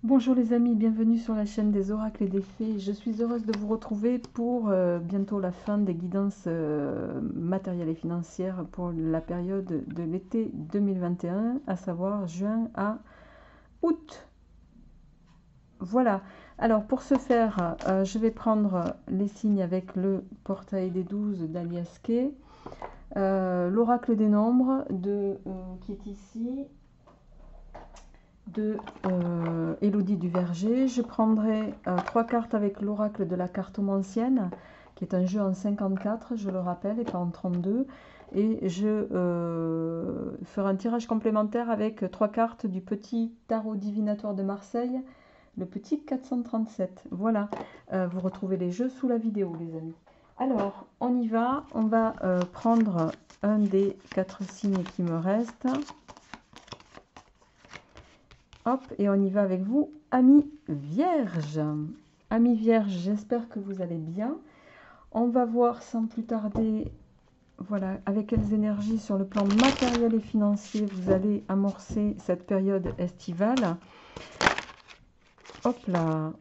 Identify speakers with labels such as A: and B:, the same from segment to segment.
A: Bonjour les amis, bienvenue sur la chaîne des oracles et des fées. Je suis heureuse de vous retrouver pour bientôt la fin des guidances matérielles et financières pour la période de l'été 2021, à savoir juin à août. Voilà, alors pour ce faire, je vais prendre les signes avec le portail des 12 d'Alias Kay, l'oracle des nombres qui est ici, de Élodie du Verger. Je prendrai 3 cartes avec l'oracle de la cartomancienne, qui est un jeu en 54, je le rappelle, et pas en 32. Et je ferai un tirage complémentaire avec 3 cartes du petit tarot divinatoire de Marseille, le petit 437. Voilà, vous retrouvez les jeux sous la vidéo, les amis. Alors, on y va. On va prendre un des 4 signes qui me restent. Hop, et on y va avec vous, amis vierges. Amis vierges, j'espère que vous allez bien. On va voir sans plus tarder, voilà, avec quelles énergies sur le plan matériel et financier vous allez amorcer cette période estivale. Hop là.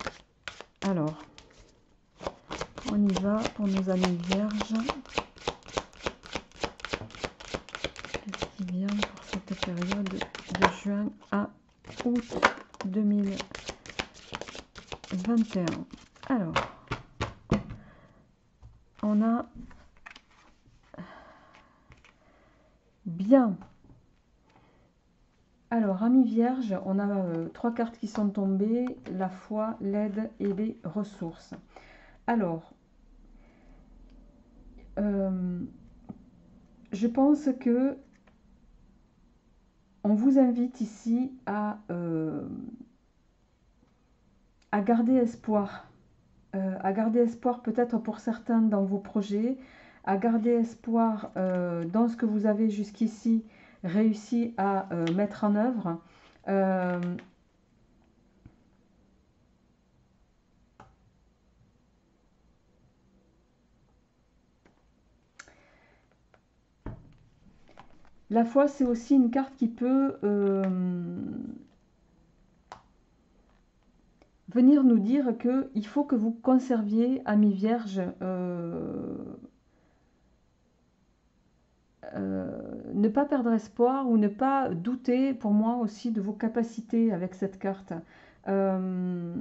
A: Alors, on y va pour nos amis vierges. Qu'est-ce qui vient pour cette période de juin à août 2021? Alors, on a bien. Alors, amis vierges, on a 3 cartes qui sont tombées, la foi, l'aide et les ressources. Alors, je pense que on vous invite ici à garder espoir. À garder espoir peut-être pour certains dans vos projets, à garder espoir dans ce que vous avez jusqu'ici réussi à mettre en œuvre. La foi, c'est aussi une carte qui peut venir nous dire qu'il faut que vous conserviez, amis vierges, ne pas perdre espoir ou ne pas douter, pour moi aussi, de vos capacités avec cette carte. Alors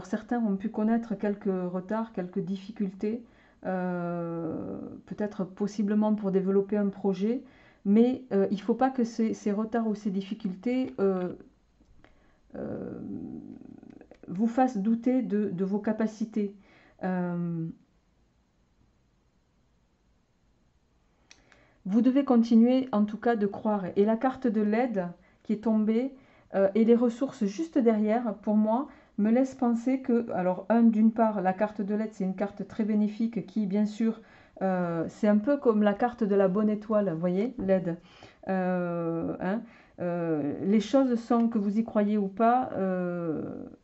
A: certains ont pu connaître quelques retards, quelques difficultés, peut-être possiblement pour développer un projet, mais il ne faut pas que ces retards ou ces difficultés vous fassent douter de vos capacités. Vous devez continuer en tout cas de croire. Et la carte de l'aide qui est tombée et les ressources juste derrière, pour moi, me laisse penser que, alors d'une part, la carte de l'aide, c'est une carte très bénéfique qui, bien sûr, c'est un peu comme la carte de la bonne étoile, vous voyez, l'aide. Les choses sont, que vous y croyez ou pas,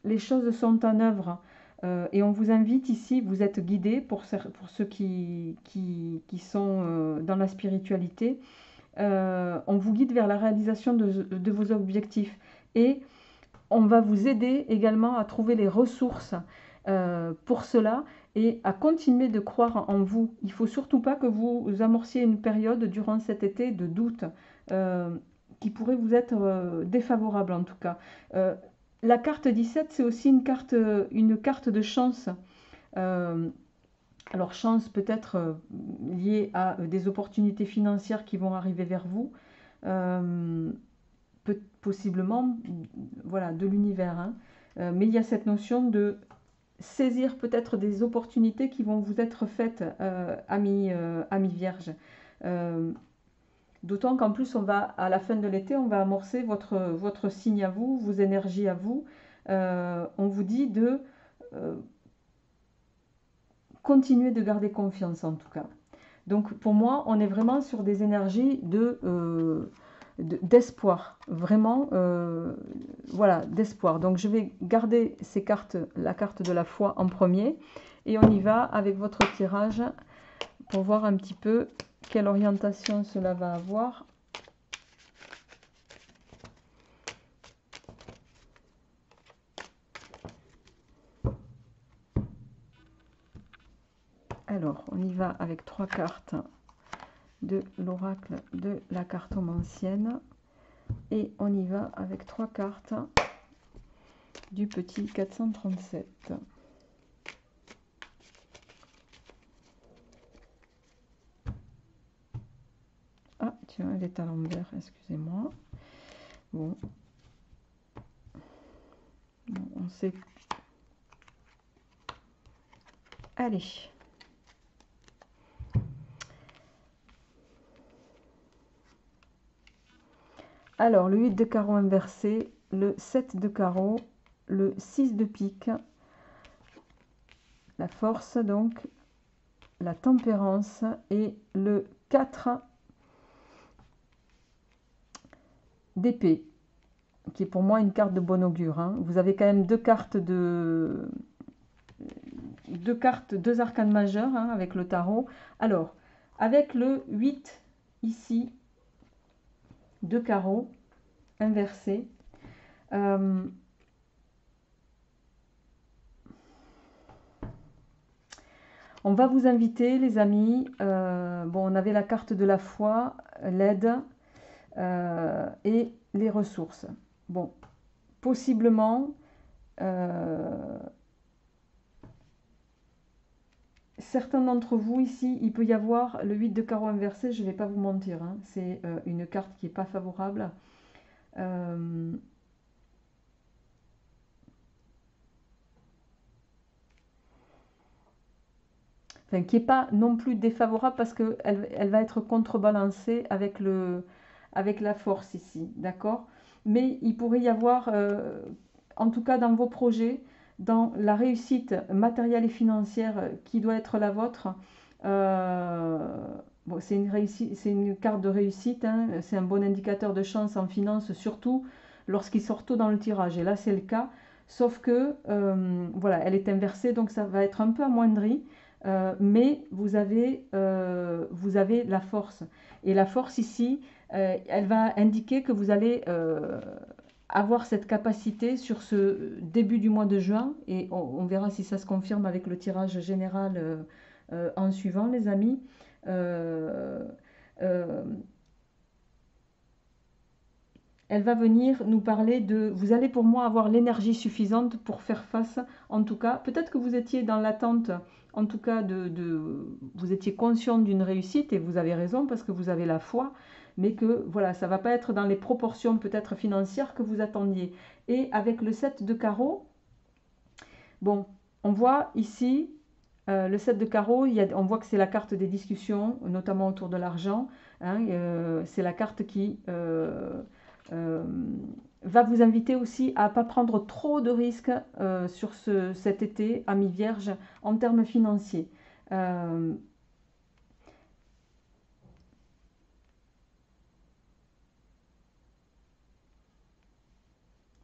A: les choses sont en œuvre. Et on vous invite ici, vous êtes guidés pour ceux qui sont dans la spiritualité, on vous guide vers la réalisation de vos objectifs. Et on va vous aider également à trouver les ressources pour cela et à continuer de croire en vous. Il ne faut surtout pas que vous amorciez une période durant cet été de doute qui pourrait vous être défavorable en tout cas. La carte 17, c'est aussi une carte de chance. Alors chance peut-être liée à des opportunités financières qui vont arriver vers vous, possiblement voilà, de l'univers. Hein. Mais il y a cette notion de saisir peut-être des opportunités qui vont vous être faites, amis vierges. D'autant qu'en plus, à la fin de l'été, on va amorcer votre signe à vous, vos énergies à vous. On vous dit de continuer de garder confiance en tout cas. Donc pour moi, on est vraiment sur des énergies d'espoir, vraiment, voilà, d'espoir. Donc je vais garder ces cartes, la carte de la foi en premier, et on y va avec votre tirage pour voir un petit peu quelle orientation cela va avoir. Alors, on y va avec 3 cartes de l'oracle de la cartomancienne. Et on y va avec 3 cartes du petit 437. Ah, tiens, elle est à l'envers, excusez-moi. Bon. Bon, on sait. Allez. Alors, le 8 de carreau inversé, le 7 de carreau, le 6 de pique, la force donc, la tempérance et le 4 d'épée, qui est pour moi une carte de bon augure. Hein. Vous avez quand même deux arcanes majeures hein, avec le tarot. Alors, avec le 8 ici, de carreau inversé, on va vous inviter, les amis. Bon, on avait la carte de la foi, l'aide et les ressources. Bon, possiblement, certains d'entre vous ici, il peut y avoir le 8 de carreau inversé, je ne vais pas vous mentir, hein, c'est une carte qui n'est pas favorable. Enfin, qui n'est pas non plus défavorable parce qu'elle va être contrebalancée avec la force ici, d'accord? Mais il pourrait y avoir, en tout cas dans vos projets, dans la réussite matérielle et financière qui doit être la vôtre, bon, c'est une carte de réussite, hein, c'est un bon indicateur de chance en finance, surtout lorsqu'il sort tôt dans le tirage. Et là, c'est le cas, sauf que, voilà, elle est inversée, donc ça va être un peu amoindri. Mais vous avez la force. Et la force ici, elle va indiquer que vous allez avoir cette capacité sur ce début du mois de juin. Et on verra si ça se confirme avec le tirage général en suivant, les amis. Elle va venir nous parler de... Vous allez pour moi avoir l'énergie suffisante pour faire face, en tout cas. Peut-être que vous étiez dans l'attente, en tout cas, vous étiez conscient d'une réussite, et vous avez raison parce que vous avez la foi, mais que voilà, ça ne va pas être dans les proportions peut-être financières que vous attendiez. Et avec le 7 de carreau, bon, on voit ici... le 7 de carreau, on voit que c'est la carte des discussions, notamment autour de l'argent. Hein, c'est la carte qui va vous inviter aussi à ne pas prendre trop de risques sur cet été à mi-vierge en termes financiers.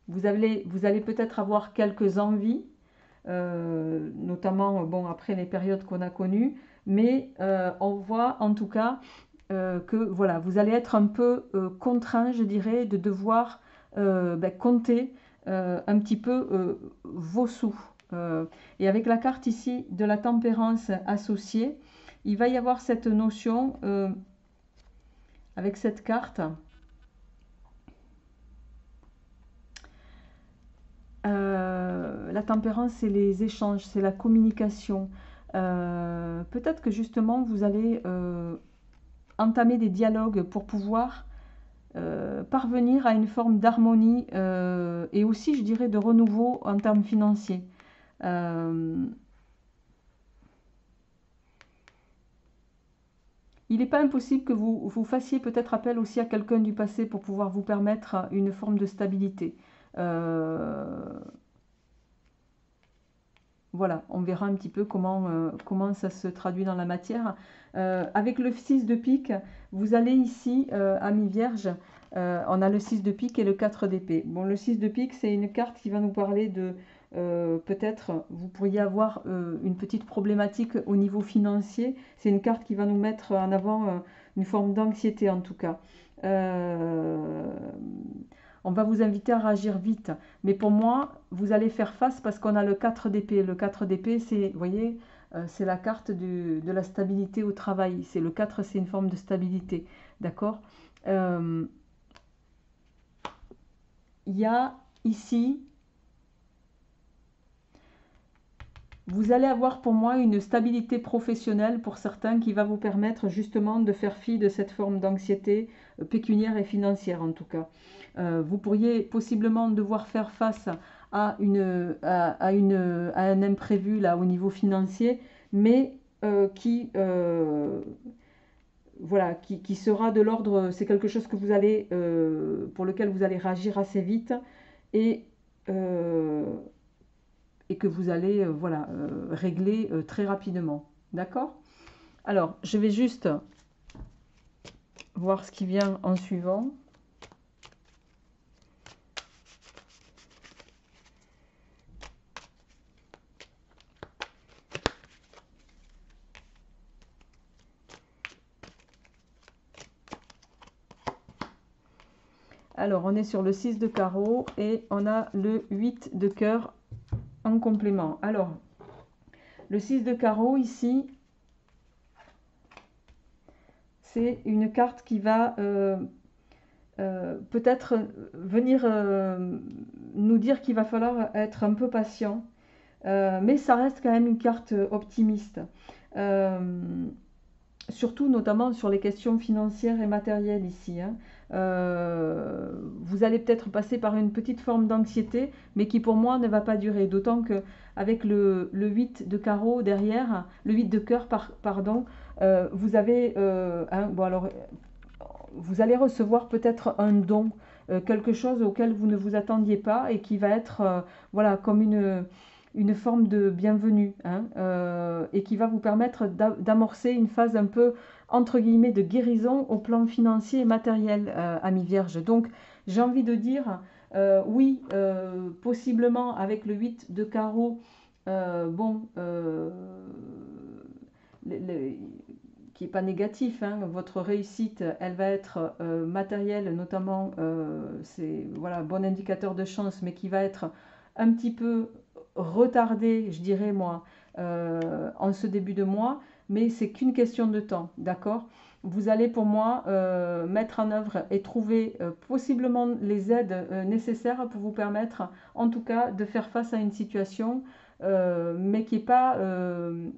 A: Vous allez peut-être avoir quelques envies, notamment bon, après les périodes qu'on a connues, mais on voit en tout cas que voilà, vous allez être un peu contraint, je dirais, de devoir compter un petit peu vos sous. Et avec la carte ici de la tempérance associée, il va y avoir cette notion avec cette carte. La tempérance, c'est les échanges, c'est la communication. Peut-être que justement, vous allez entamer des dialogues pour pouvoir parvenir à une forme d'harmonie et aussi, je dirais, de renouveau en termes financiers. Il n'est pas impossible que vous fassiez peut-être appel aussi à quelqu'un du passé pour pouvoir vous permettre une forme de stabilité. Voilà, on verra un petit peu comment ça se traduit dans la matière. Avec le 6 de pique, vous allez ici, à mi-vierge, on a le 6 de pique et le 4 d'épée. Bon, le 6 de pique, c'est une carte qui va nous parler de, peut-être, vous pourriez avoir une petite problématique au niveau financier. C'est une carte qui va nous mettre en avant une forme d'anxiété, en tout cas. On va vous inviter à réagir vite. Mais pour moi, vous allez faire face parce qu'on a le 4 d'épée. Le 4 d'épée, c'est, vous voyez, c'est la carte de la stabilité au travail. C'est le 4, c'est une forme de stabilité. D'accord. Il y a ici, vous allez avoir pour moi une stabilité professionnelle pour certains qui va vous permettre justement de faire fi de cette forme d'anxiété pécuniaire et financière en tout cas. Vous pourriez possiblement devoir faire face à un imprévu là au niveau financier, mais voilà, qui sera de l'ordre, c'est quelque chose que vous allez, pour lequel vous allez réagir assez vite et, euh, et que vous allez voilà, régler très rapidement. D'accord? Alors, je vais juste voir ce qui vient en suivant. Alors, on est sur le 6 de carreau et on a le 8 de cœur en complément. Alors, le 6 de carreau ici, c'est une carte qui va peut-être venir nous dire qu'il va falloir être un peu patient. Mais ça reste quand même une carte optimiste. Surtout notamment sur les questions financières et matérielles ici. Hein. Vous allez peut-être passer par une petite forme d'anxiété, mais qui pour moi ne va pas durer. D'autant que avec le 8 de carreau derrière, le 8 de cœur, pardon, vous avez bon alors, vous allez recevoir peut-être un don, quelque chose auquel vous ne vous attendiez pas et qui va être voilà, comme une forme de bienvenue hein, et qui va vous permettre d'amorcer une phase un peu entre guillemets de guérison au plan financier et matériel, ami Vierge. Donc j'ai envie de dire oui, possiblement avec le 8 de carreau, bon, les, qui n'est pas négatif, hein. Votre réussite, elle va être matérielle, notamment, c'est voilà, bon indicateur de chance, mais qui va être un petit peu retardée, je dirais moi, en ce début de mois, mais c'est qu'une question de temps, d'accord? Vous allez pour moi mettre en œuvre et trouver possiblement les aides nécessaires pour vous permettre, en tout cas, de faire face à une situation, mais qui n'est pas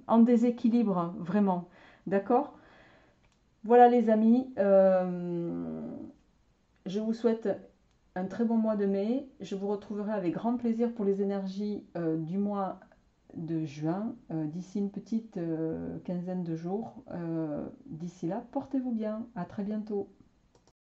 A: en déséquilibre, vraiment. D'accord? Voilà les amis, je vous souhaite un très bon mois de mai. Je vous retrouverai avec grand plaisir pour les énergies du mois de juin, d'ici une petite quinzaine de jours. D'ici là, portez-vous bien. À très bientôt.